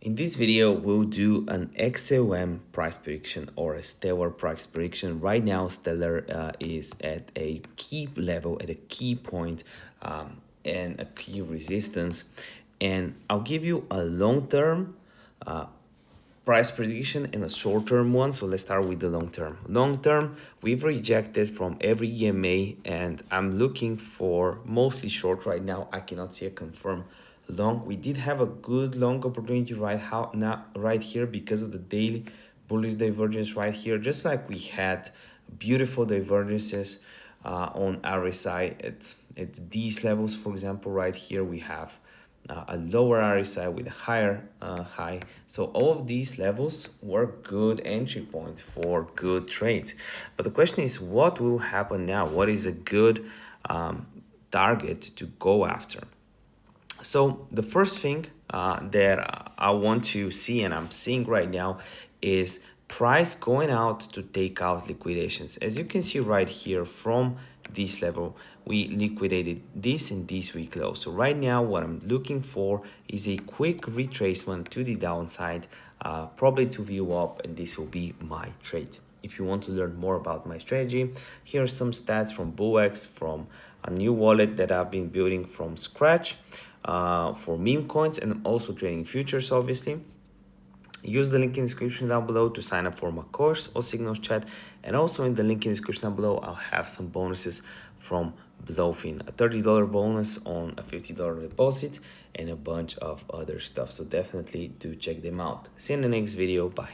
In this video, we'll do an XLM price prediction or a Stellar price prediction. Right now, Stellar is at a key level, at a key point, and a key resistance. And I'll give you a long-term price prediction and a short-term one. So let's start with the long-term. Long-term, we've rejected from every EMA, and I'm looking for mostly short right now. I cannot see a confirmed long. We did have a good long opportunity right here because of the daily bullish divergence right here, just like we had beautiful divergences on RSI at these levels. For example, right here we have a lower RSI with a higher high. So all of these levels were good entry points for good trades. But the question is, what will happen now? What is a good target to go after? So the first thing that I want to see, and I'm seeing right now, is price going out to take out liquidations. As you can see right here, from this level, we liquidated this and this week low. So right now, what I'm looking for is a quick retracement to the downside, probably to view up, and this will be my trade. If you want to learn more about my strategy, here are some stats from VOOX, from a new wallet that I've been building from scratch for meme coins, and also trading futures, obviously. Use the link in the description down below to sign up for my course or Signals chat. And also in the link in the description down below, I'll have some bonuses from BLOFIN. A $30 bonus on a $50 deposit and a bunch of other stuff. So definitely do check them out. See you in the next video. Bye.